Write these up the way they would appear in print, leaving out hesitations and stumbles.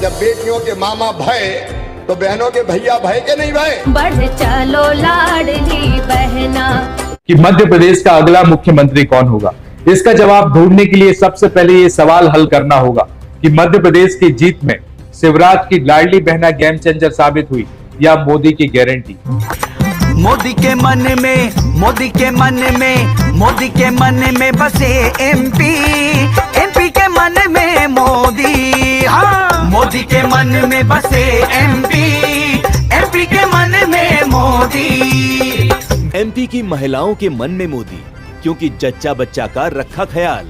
जब बेटियों के मामा भय तो बहनों के भैया भय के नहीं भय। बढ़ चलो लाडली बहना। कि मध्य प्रदेश का अगला मुख्यमंत्री कौन होगा, इसका जवाब ढूंढने के लिए सबसे पहले ये सवाल हल करना होगा कि मध्य प्रदेश की जीत में शिवराज की लाडली बहना गेम चेंजर साबित हुई या मोदी की गारंटी। मोदी के मन में, मोदी के मन में, मोदी के मन में बसे एमपी, एमपी के मन में मोदी। हाँ, मोदी के मन में बसे एमपी, एमपी के मन में मोदी। एमपी की महिलाओं के मन में मोदी, क्योंकि जच्चा बच्चा का रखा ख्याल,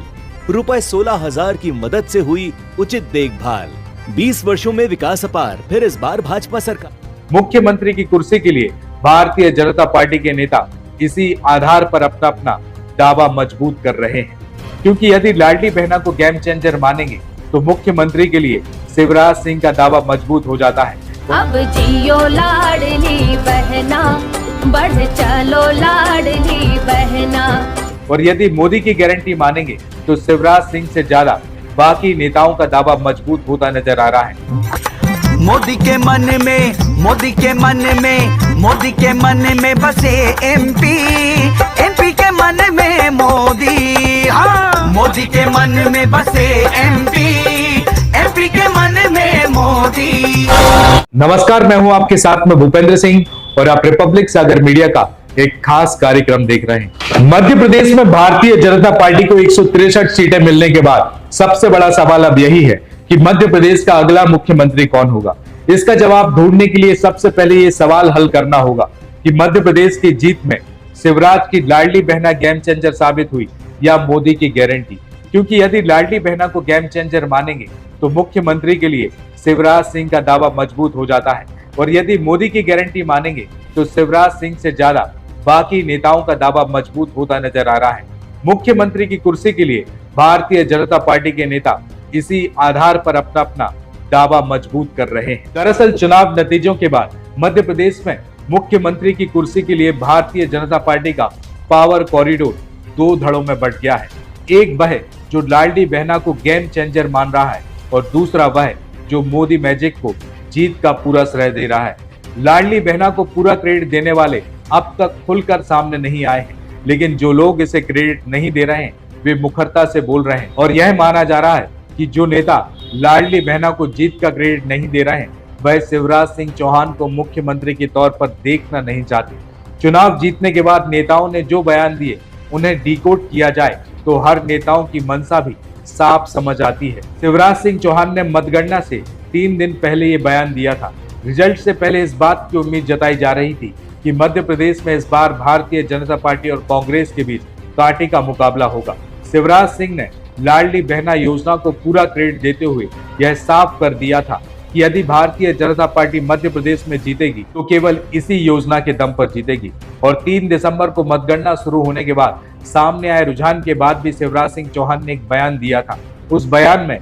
रुपए 16,000 की मदद से हुई उचित देखभाल, 20 वर्षों में विकास अपार, फिर इस बार भाजपा सरकार। मुख्यमंत्री की कुर्सी के लिए भारतीय जनता पार्टी के नेता इसी आधार पर अपना अपना दावा मजबूत कर रहे हैं, क्योंकि यदि लाडली बहना को गेम चेंजर मानेंगे तो मुख्यमंत्री के लिए शिवराज सिंह का दावा मजबूत हो जाता है। अब जियो लाडली बहना, बढ़ चलो लाडली बहना। और यदि मोदी की गारंटी मानेंगे तो शिवराज सिंह से ज्यादा बाकी नेताओं का दावा मजबूत होता नजर आ रहा है। मोदी के मन में, मोदी के मन में, मोदी के मन में बसे एमपी, एमपी के मन में मोदी। हाँ, मोदी के मन में बसे एमपी, एमपी के मन में मोदी। नमस्कार, मैं हूं आपके साथ में भूपेंद्र सिंह और आप रिपब्लिक सागर मीडिया का एक खास कार्यक्रम देख रहे हैं। मध्य प्रदेश में भारतीय जनता पार्टी को 163 सीटें मिलने के बाद सबसे बड़ा सवाल अब यही है कि मध्य प्रदेश का अगला मुख्यमंत्री कौन होगा। इसका जवाब ढूंढने के लिए सबसे पहले ये सवाल हल करना होगा कि मध्य प्रदेश की जीत में शिवराज की लाडली बहना गेम चेंजर साबित हुई या मोदी की गारंटी। क्योंकि यदि लाडली बहना को गेम चेंजर मानेंगे तो मुख्यमंत्री के लिए शिवराज सिंह का दावा मजबूत हो जाता है, और यदि मोदी की गारंटी मानेंगे तो शिवराज सिंह से ज्यादा बाकी नेताओं का दावा मजबूत होता नजर आ रहा है। मुख्यमंत्री की कुर्सी के लिए भारतीय जनता पार्टी के नेता इसी आधार पर अपना अपना दावा मजबूत कर रहे हैं। दरअसल चुनाव नतीजों के बाद मध्य प्रदेश में मुख्यमंत्री की कुर्सी के लिए भारतीय जनता पार्टी का पावर कॉरिडोर 2 धड़ों में बंट गया है। एक वह जो लाडली बहना को गेम चेंजर मान रहा है और दूसरा वह जो मोदी मैजिक को जीत का पूरा श्रेय दे रहा है। लाडली बहना को पूरा क्रेडिट देने वाले अब तक खुलकर सामने नहीं आए हैं, लेकिन जो लोग इसे क्रेडिट नहीं दे रहे हैं वे मुखरता से बोल रहे हैं और यह माना जा रहा है कि जो नेता लाडली बहना को जीत का क्रेडिट नहीं दे रहे हैं वह शिवराज सिंह चौहान को मुख्यमंत्री के तौर पर देखना नहीं चाहते। चुनाव जीतने के बाद नेताओं ने जो बयान दिए उन्हें डिकोड किया जाए तो हर नेताओं की मंशा भी साफ समझ आती है। शिवराज सिंह चौहान ने मतगणना से 3 दिन पहले ये बयान दिया था। रिजल्ट से पहले इस बात की उम्मीद जताई जा रही थी कि मध्य प्रदेश में इस बार भारतीय जनता पार्टी और कांग्रेस के बीच कांटे का मुकाबला होगा। शिवराज सिंह ने लाडली बहना योजना को पूरा क्रेडिट देते हुए यह साफ कर दिया था कि यदि भारतीय जनता पार्टी मध्य प्रदेश में जीतेगी तो केवल इसी योजना के दम पर जीतेगी। और 3 दिसंबर को मतगणना शुरू होने के बाद सामने आए रुझान के बाद भी शिवराज सिंह चौहान ने एक बयान दिया था। उस बयान में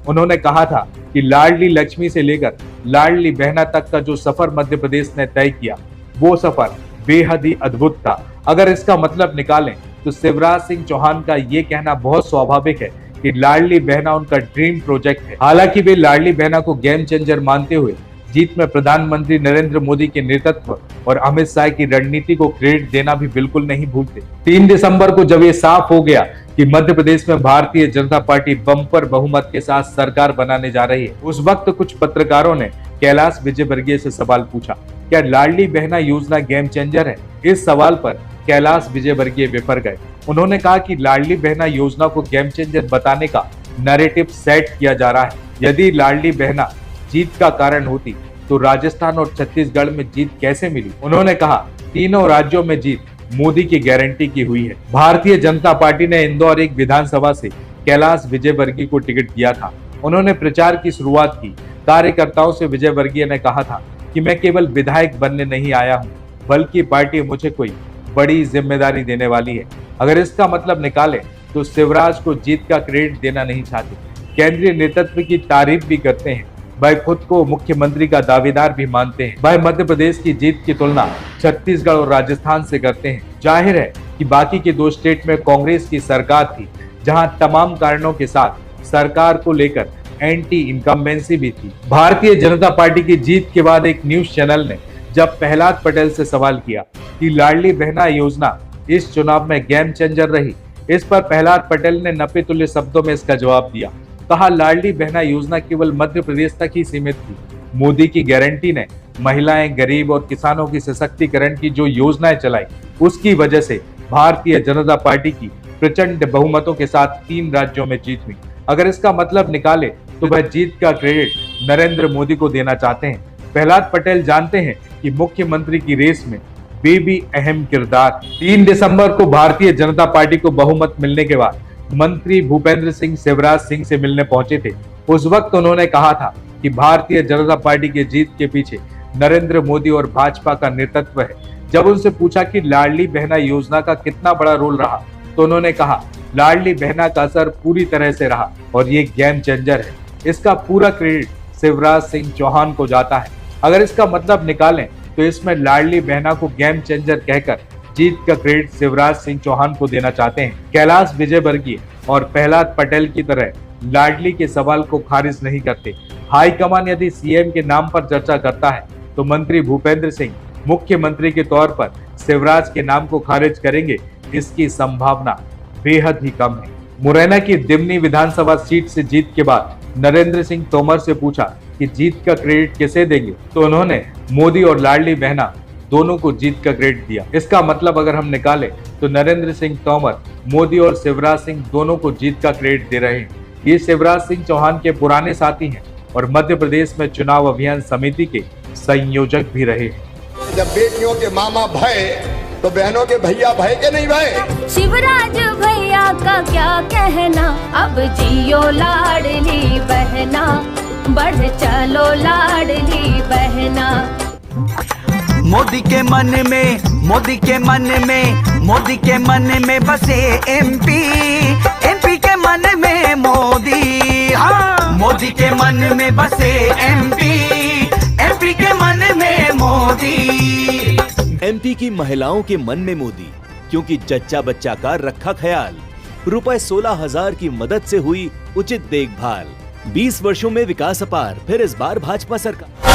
उन्होंने कहा था कि लाडली लक्ष्मी से लेकर लाडली बहना तक का जो सफर मध्य प्रदेश ने तय किया वो सफर बेहद ही अद्भुत था। अगर इसका मतलब निकालें तो शिवराज सिंह चौहान का ये कहना बहुत स्वाभाविक है कि लाडली बहना उनका ड्रीम प्रोजेक्ट है। हालांकि वे लाडली बहना को गेम चेंजर मानते हुए जीत में प्रधानमंत्री नरेंद्र मोदी के नेतृत्व और अमित शाह की रणनीति को क्रेडिट देना भी बिल्कुल नहीं भूलते। 3 दिसंबर को जब ये साफ हो गया कि मध्य प्रदेश में भारतीय जनता पार्टी बम्पर बहुमत के साथ सरकार बनाने जा रही है, उस वक्त कुछ पत्रकारों ने कैलाश विजयवर्गीय से सवाल पूछा, क्या लाडली बहना योजना गेम चेंजर है? इस सवाल पर कैलाश विजयवर्गीय विफर गए। उन्होंने कहा कि लाडली बहना योजना को गेम चेंजर बताने का नैरेटिव सेट किया जा रहा है। यदि लाडली बहना जीत का कारण होती तो राजस्थान और छत्तीसगढ़ में जीत कैसे मिली? उन्होंने कहा तीनों राज्यों में जीत मोदी की गारंटी की हुई है। भारतीय जनता पार्टी ने इंदौर एक विधानसभा से कैलाश विजयवर्गीय को टिकट दिया था। उन्होंने प्रचार की शुरुआत की। कार्यकर्ताओं से विजयवर्गीय ने कहा था कि मैं केवल विधायक बनने नहीं आया हूँ, बल्कि पार्टी मुझे कोई बड़ी जिम्मेदारी देने वाली है। अगर इसका मतलब निकालें तो शिवराज को जीत का क्रेडिट देना नहीं चाहते, केंद्रीय नेतृत्व की तारीफ भी करते हैं, वह खुद को मुख्यमंत्री का दावेदार भी मानते हैं। वह मध्य प्रदेश की जीत की तुलना छत्तीसगढ़ और राजस्थान से करते हैं। जाहिर है कि बाकी के 2 स्टेट में कांग्रेस की सरकार थी, जहां तमाम कारणों के साथ सरकार को लेकर एंटी इनकम्बेंसी भी थी। भारतीय जनता पार्टी की जीत के बाद एक न्यूज चैनल ने जब प्रहलाद पटेल से सवाल किया कि लाडली बहना योजना इस चुनाव में गेम चेंजर रही, इस पर प्रहलाद पटेल ने नपे तुल्य शब्दों में इसका जवाब दिया। कहा, लाडली बहना योजना केवल मध्य प्रदेश तक ही सीमित थी। मोदी की गारंटी ने महिलाएं, गरीब और किसानों की सशक्तिकरण की जो योजनाएं चलाई, उसकी वजह से भारतीय जनता पार्टी की प्रचंड बहुमतों के साथ 3 राज्यों में जीत हुई। अगर इसका मतलब निकाले तो वह जीत का क्रेडिट नरेंद्र मोदी को देना चाहते हैं। प्रहलाद पटेल जानते हैं कि मुख्यमंत्री की रेस में वे भी अहम किरदार। 3 दिसंबर को भारतीय जनता पार्टी को बहुमत मिलने के बाद मंत्री भूपेंद्र सिंह शिवराज सिंह से मिलने पहुंचे थे। उस वक्त उन्होंने कहा था कि भारतीय जनता पार्टी की जीत के पीछे नरेंद्र मोदी और भाजपा का नेतृत्व है। जब उनसे पूछा कि लाडली बहना योजना का कितना बड़ा रोल रहा, तो उन्होंने कहा, लाडली बहना का असर पूरी तरह से रहा और ये गेम चेंजर है। इसका पूरा क्रेडिट शिवराज सिंह चौहान को जाता है। अगर इसका मतलब निकालें तो इसमें लाडली बहना को गेम चेंजर कहकर जीत का क्रेडिट शिवराज सिंह चौहान को देना चाहते हैं। कैलाश विजयवर्गीय और प्रहलाद पटेल की तरह लाडली के सवाल को खारिज नहीं करते। हाईकमान यदि सीएम के नाम पर चर्चा करता है तो मंत्री भूपेंद्र सिंह मुख्यमंत्री के तौर पर शिवराज के नाम को खारिज करेंगे, इसकी संभावना बेहद ही कम है। मुरैना की दिमनी विधानसभा सीट से जीत के बाद नरेंद्र सिंह तोमर से पूछा कि जीत का क्रेडिट किसे देंगे, तो उन्होंने मोदी और लाडली बहना दोनों को जीत का क्रेडिट दिया। इसका मतलब अगर हम निकालें तो नरेंद्र सिंह तोमर मोदी और शिवराज सिंह दोनों को जीत का क्रेडिट दे रहे हैं। ये शिवराज सिंह चौहान के पुराने साथी हैं और मध्य प्रदेश में चुनाव अभियान समिति के संयोजक भी रहे हैं। जब बेटियों के मामा भय तो बहनों के भैया भय के नहीं भय। शिवराज भैया का क्या कहना, अब जियो लाडली बहना, बढ़ चलो लाडली बहना। मोदी के मन में, मोदी के मन में, मोदी के मन में बसे एमपी, एमपी के मन में मोदी। हाँ, मोदी के मन में बसे एमपी, एमपी के मन में मोदी। एमपी की महिलाओं के मन में मोदी, क्योंकि जच्चा बच्चा का रखा ख्याल। रुपए 16,000 की मदद से हुई उचित देखभाल। 20 वर्षों में विकास अपार, फिर इस बार भाजपा सरकार।